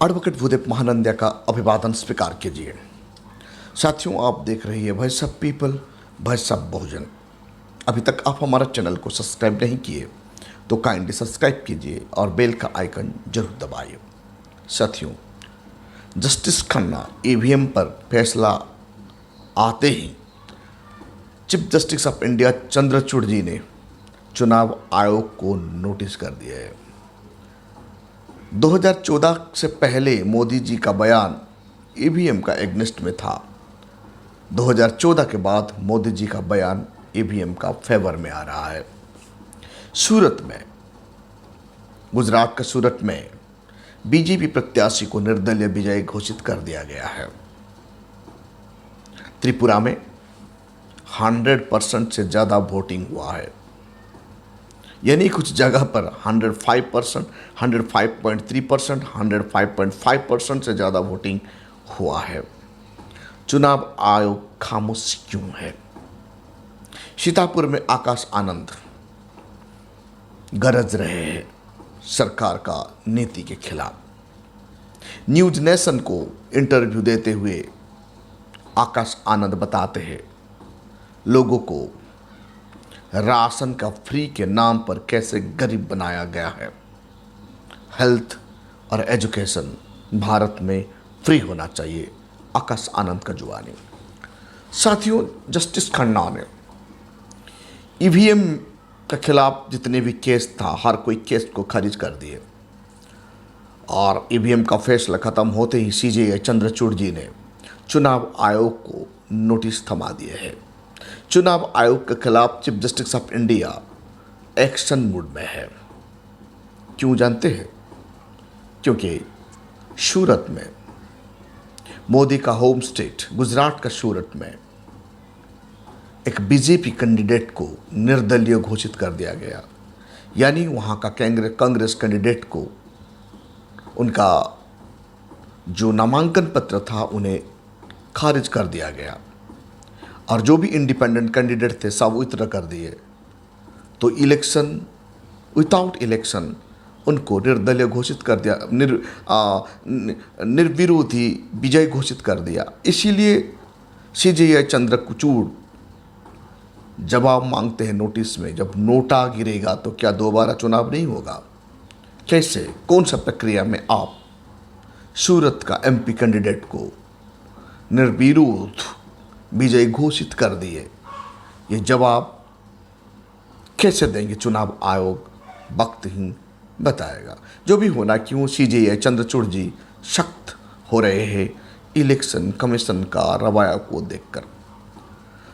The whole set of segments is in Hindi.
एडवोकेट भूदेव महानंदिया का अभिवादन स्वीकार कीजिए। साथियों, आप देख रही है भाई सब पीपल भाई सब बहुजन। अभी तक आप हमारा चैनल को सब्सक्राइब नहीं किए तो काइंडली सब्सक्राइब कीजिए और बेल का आइकन जरूर दबाइए। साथियों, जस्टिस खन्ना ईवीएम पर फैसला आते ही chief justice of India Chandrachud ji ने चुनाव आयोग को नोटिस कर दिया है। 2014 से पहले मोदी जी का बयान ईवीएम का एग्निस्ट में था। 2014 के बाद मोदी जी का बयान ईवीएम का फेवर में आ रहा है। सूरत में, गुजरात का सूरत में बीजेपी प्रत्याशी को निर्दलीय विजयी घोषित कर दिया गया है। त्रिपुरा में 100% से ज़्यादा वोटिंग हुआ है, यानी कुछ जगह पर 105%, 105.3%, 105.5% से ज़्यादा वोटिंग हुआ है। चुनाव आयोग खामोश क्यों है? सीतापुर में आकाश आनंद गरज रहे हैं सरकार का नीति के खिलाफ। न्यूज नेशन को इंटरव्यू देते हुए आकाश आनंद बताते हैं लोगों को राशन का फ्री के नाम पर कैसे गरीब बनाया गया है। हेल्थ और एजुकेशन भारत में फ्री होना चाहिए, आकाश आनंद का जुबानी। साथियों, जस्टिस खन्ना ने ईवीएम के खिलाफ जितने भी केस था, हर कोई केस को खारिज कर दिए और ईवीएम का फैसला खत्म होते ही सीजेआई चंद्रचूड़ जी ने चुनाव आयोग को नोटिस थमा दिए हैं। चुनाव आयोग के खिलाफ chief justice of India action mood में है। क्यों जानते हैं? क्योंकि सूरत में, मोदी का होम स्टेट गुजरात का सूरत में, एक बीजेपी कैंडिडेट को निर्दलीय घोषित कर दिया गया। यानी वहां का कांग्रेस कैंडिडेट को उनका जो नामांकन पत्र था उन्हें खारिज कर दिया गया और जो भी इंडिपेंडेंट कैंडिडेट थे सब विथड्रॉ कर दिए। तो इलेक्शन, विदाउट इलेक्शन उनको निर्दलीय घोषित कर दिया, निर्विरोधी विजय घोषित कर दिया। इसीलिए सीजेआई चंद्रचूड़ जवाब मांगते हैं नोटिस में, जब नोटा गिरेगा तो क्या दोबारा चुनाव नहीं होगा? कैसे, कौन सा प्रक्रिया में आप सूरत का एमपी कैंडिडेट को निर्विरोध विजय घोषित कर दिए? ये जवाब कैसे देंगे चुनाव आयोग? वक्त ही बताएगा। जो भी होना, क्यों सीजेआई चंद्रचूड़ जी सख्त हो रहे हैं इलेक्शन कमीशन का रवैया को देखकर।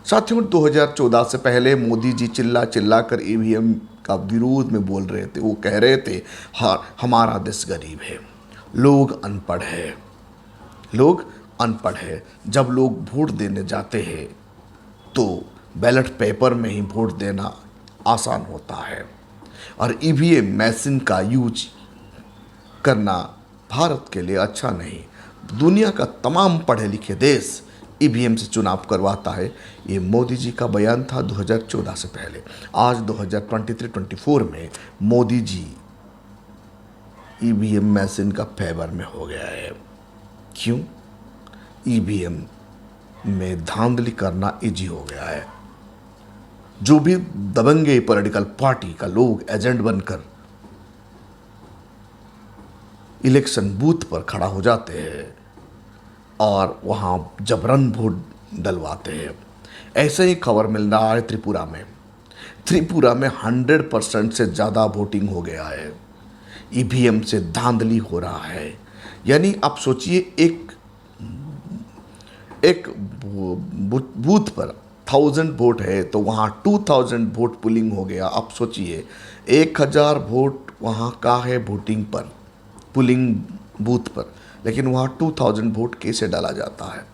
साथियों, 2014 से पहले मोदी जी चिल्ला चिल्ला कर ईवीएम का विरोध में बोल रहे थे। वो कह रहे थे हमारा देश गरीब है, लोग अनपढ़ है, लोग अनपढ़ है। जब लोग वोट देने जाते हैं तो बैलेट पेपर में ही वोट देना आसान होता है और ईवीएम मशीन का यूज करना भारत के लिए अच्छा नहीं। दुनिया का तमाम पढ़े लिखे देश ईवीएम से चुनाव करवाता है। ये मोदी जी का बयान था 2014 से पहले। आज 2023-24 में मोदी जी ईवीएम मशीन का फेवर में हो गया है। क्यों? ईवीएम में धांधली करना इजी हो गया है। जो भी दबंगे पॉलिटिकल पार्टी का लोग एजेंट बनकर इलेक्शन बूथ पर खड़ा हो जाते हैं और वहां जबरन वोट डलवाते हैं। ऐसे ही खबर मिल रहा है त्रिपुरा में। त्रिपुरा में 100% से ज़्यादा वोटिंग हो गया है। ईवीएम से धांधली हो रहा है। यानी आप सोचिए, एक बूथ पर 1000 वोट है तो वहाँ 2000 वोट पुलिंग हो गया। आप सोचिए 1000 वोट वहाँ का है वोटिंग पर, पुलिंग बूथ पर, लेकिन वहाँ 2000 वोट कैसे डाला जाता है?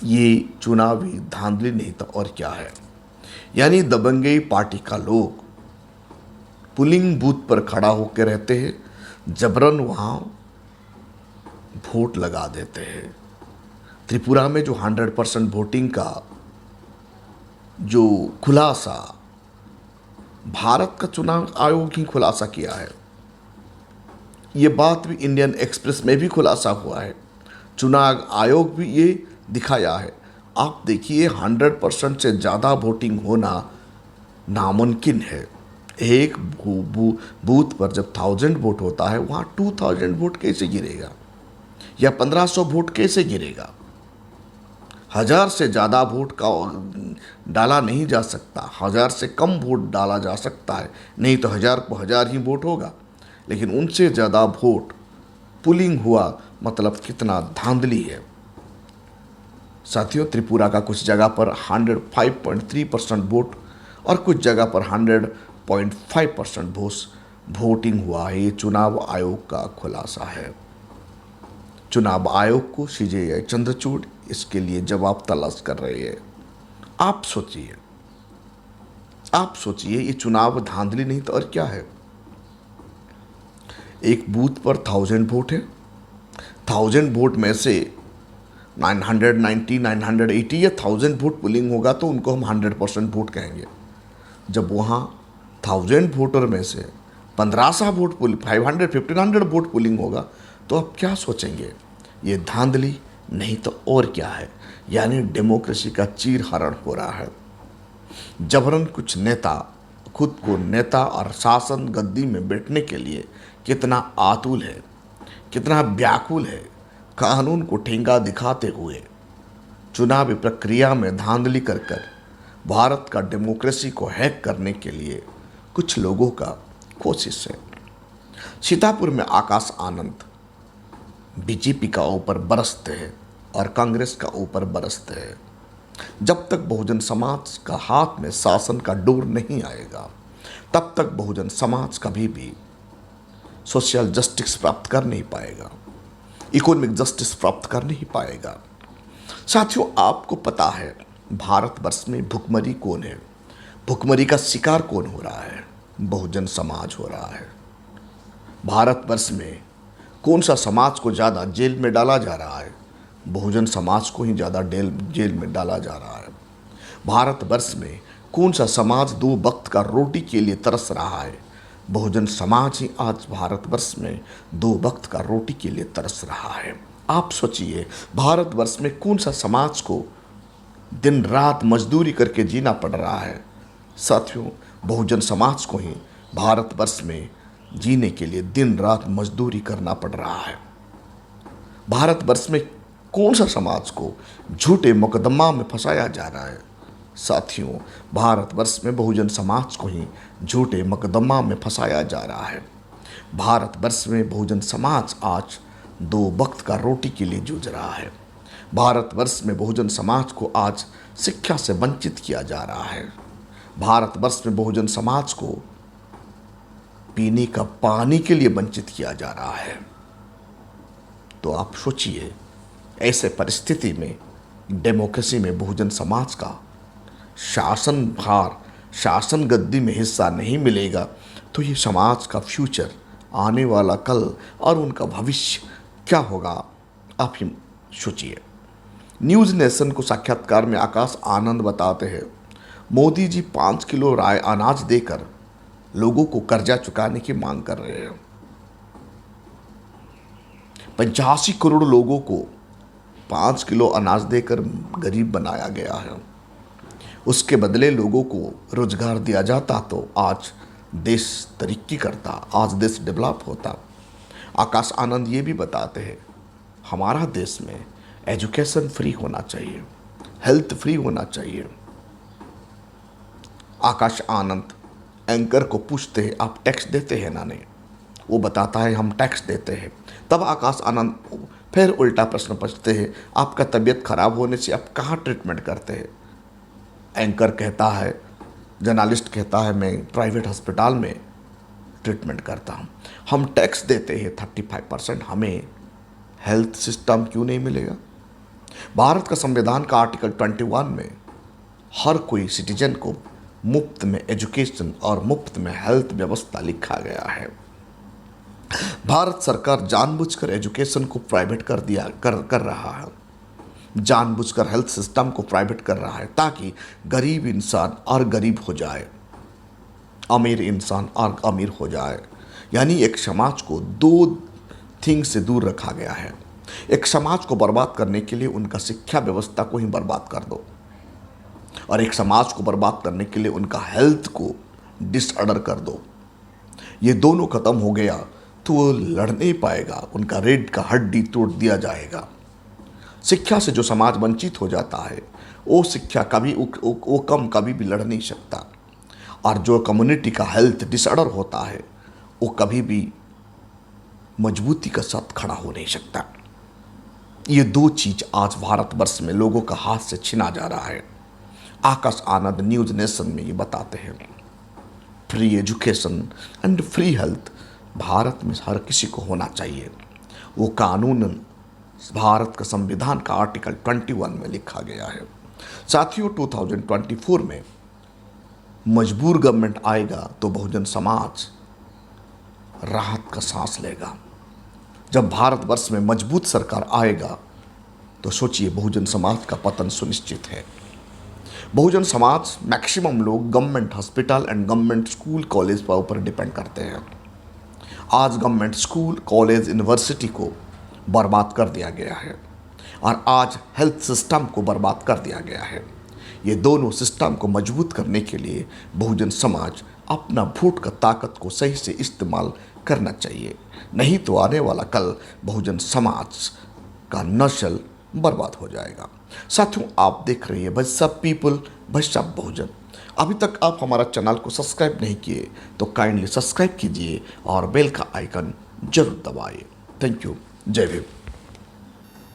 ये चुनावी धांधली नहीं था और क्या है? यानी दबंगई पार्टी का लोग पुलिंग बूथ पर खड़ा होकर रहते हैं, जबरन वहाँ वोट लगा देते हैं। त्रिपुरा में जो 100% वोटिंग का जो खुलासा भारत का चुनाव आयोग ही खुलासा किया है। ये बात भी इंडियन एक्सप्रेस में भी खुलासा हुआ है। चुनाव आयोग भी ये दिखाया है। आप देखिए 100% से ज़्यादा वोटिंग होना नामुमकिन है। एक बूथ पर जब 1000 वोट होता है, वहाँ 2000 वोट कैसे गिरेगा या 1500 वोट कैसे गिरेगा? 1000 से ज़्यादा वोट का डाला नहीं जा सकता, 1000 से कम वोट डाला जा सकता है, नहीं तो 1000 को 1000 ही वोट होगा। लेकिन उनसे ज़्यादा वोट पुलिंग हुआ, मतलब कितना धांधली है। साथियों, त्रिपुरा का कुछ जगह पर 105.3% वोट और कुछ जगह पर 100.5% वोटिंग हुआ है। ये चुनाव आयोग का खुलासा है। चुनाव आयोग को CJI चंद्रचूड़ इसके लिए जवाब तलाश कर रहे हैं। आप सोचिए ये चुनाव धांधली नहीं तो और क्या है? एक बूथ पर 1000 वोट है। 1000 वोट में से 990, 980 या 1000 वोट पुलिंग होगा तो उनको हम 100% वोट कहेंगे। जब वहाँ 1000 वोटर में से 1500 वोट 1500 वोट पुलिंग होगा तो आप क्या सोचेंगे? ये धांधली नहीं तो और क्या है? यानी डेमोक्रेसी का चीरहरण हो रहा है। जबरन कुछ नेता खुद को नेता और शासन गद्दी में बैठने के लिए कितना आतुल है, कितना व्याकुल है। कानून को ठेंगा दिखाते हुए चुनावी प्रक्रिया में धांधली कर भारत का डेमोक्रेसी को हैक करने के लिए कुछ लोगों का कोशिश है। सीतापुर में आकाश आनंद बीजेपी का ऊपर बरसते हैं और कांग्रेस का ऊपर बरसते हैं। जब तक बहुजन समाज का हाथ में शासन का डोर नहीं आएगा, तब तक बहुजन समाज कभी भी सोशल जस्टिस प्राप्त कर नहीं पाएगा, इकोनॉमिक जस्टिस प्राप्त कर नहीं पाएगा। साथियों, आपको पता है भारतवर्ष में भुखमरी कौन है? भुखमरी का शिकार कौन हो रहा है? बहुजन समाज हो रहा है। भारतवर्ष में कौन सा समाज को ज़्यादा जेल में डाला जा रहा है? बहुजन समाज को ही ज़्यादा जेल में डाला जा रहा है। भारतवर्ष में कौन सा समाज 2 वक्त का रोटी के लिए तरस रहा है? बहुजन समाज ही आज भारतवर्ष में 2 वक्त का रोटी के लिए तरस रहा है। आप सोचिए, भारतवर्ष में कौन सा समाज को दिन रात मजदूरी करके जीना पड़ रहा है? साथियों, बहुजन समाज को ही भारतवर्ष में जीने के लिए दिन रात मजदूरी करना पड़ रहा है। भारतवर्ष में कौन सा समाज को झूठे मुकदमा में फंसाया जा रहा है? साथियों, भारतवर्ष में बहुजन समाज को ही झूठे मुकदमा में फंसाया जा रहा है। भारतवर्ष में बहुजन समाज आज 2 वक्त का रोटी के लिए जूझ रहा है। भारतवर्ष में बहुजन समाज को आज शिक्षा से वंचित किया जा रहा है। भारतवर्ष में बहुजन समाज को पीने का पानी के लिए वंचित किया जा रहा है। तो आप सोचिए, ऐसे परिस्थिति में डेमोक्रेसी में बहुजन समाज का शासन गद्दी में हिस्सा नहीं मिलेगा तो ये समाज का फ्यूचर, आने वाला कल और उनका भविष्य क्या होगा? आप ही सोचिए। न्यूज़ नेशन को साक्षात्कार में आकाश आनंद बताते हैं, मोदी जी 5 किलो अनाज देकर लोगों को कर्जा चुकाने की मांग कर रहे हैं। 85 करोड़ लोगों को 5 किलो अनाज देकर गरीब बनाया गया है। उसके बदले लोगों को रोजगार दिया जाता तो आज देश तरक्की करता, आज देश डेवलप होता। आकाश आनंद ये भी बताते हैं, हमारा देश में एजुकेशन फ्री होना चाहिए, हेल्थ फ्री होना चाहिए। आकाश आनंद एंकर को पूछते हैं, आप टैक्स देते हैं ना? नहीं। वो बताता है हम टैक्स देते हैं। तब आकाश आनंद फिर उल्टा प्रश्न पूछते हैं, आपका तबीयत खराब होने से आप कहाँ ट्रीटमेंट करते हैं? एंकर कहता है, जर्नलिस्ट कहता है, मैं प्राइवेट अस्पताल में ट्रीटमेंट करता हूँ। हम टैक्स देते हैं 35%, हमें हेल्थ सिस्टम क्यों नहीं मिलेगा? भारत का संविधान का आर्टिकल 21 में हर कोई सिटीजन को मुफ्त में एजुकेशन और मुफ्त में हेल्थ व्यवस्था लिखा गया है। भारत सरकार जानबूझकर एजुकेशन को प्राइवेट कर रहा है, जानबूझकर हेल्थ सिस्टम को प्राइवेट कर रहा है ताकि गरीब इंसान और गरीब हो जाए, अमीर इंसान और अमीर हो जाए। यानी एक समाज को 2 थिंग से दूर रखा गया है। एक समाज को बर्बाद करने के लिए उनका शिक्षा व्यवस्था को ही बर्बाद कर दो, और एक समाज को बर्बाद करने के लिए उनका हेल्थ को डिसऑर्डर कर दो। ये दोनों खत्म हो गया तो वो लड़ नहीं पाएगा, उनका रीढ़ का हड्डी तोड़ दिया जाएगा। शिक्षा से जो समाज वंचित हो जाता है वो शिक्षा कभी वो कम कभी भी लड़ नहीं सकता, और जो कम्युनिटी का हेल्थ डिसऑर्डर होता है वो कभी भी मजबूती के साथ खड़ा हो नहीं सकता। ये दो चीज आज भारतवर्ष में लोगों का हाथ से छीना जा रहा है। आकाश आनंद न्यूज नेशन में ये बताते हैं, free education and free health Bharat में हर किसी को होना चाहिए। वो कानूनन भारत का संविधान का आर्टिकल 21 में लिखा गया है। साथियों, 2024 में मजबूर गवर्नमेंट आएगा तो बहुजन समाज राहत का सांस लेगा। जब भारतवर्ष में मजबूत सरकार आएगा तो सोचिए बहुजन समाज का पतन सुनिश्चित है। बहुजन समाज मैक्सिमम लोग government hospital and government school college पर ऊपर डिपेंड करते हैं। आज गवर्नमेंट स्कूल कॉलेज यूनिवर्सिटी को बर्बाद कर दिया गया है, और आज हेल्थ सिस्टम को बर्बाद कर दिया गया है। ये दोनों सिस्टम को मजबूत करने के लिए बहुजन समाज अपना वोट का ताकत को सही से इस्तेमाल करना चाहिए, नहीं तो आने वाला कल बहुजन समाज का नस्ल बर्बाद हो जाएगा। साथियों, आप देख रहे हैं भाई सब पीपल भाई सब बहुजन। अभी तक आप हमारा चैनल को सब्सक्राइब नहीं किए तो काइंडली सब्सक्राइब कीजिए और बेल का आइकन जरूर दबाइए। Thank you. जय भीम।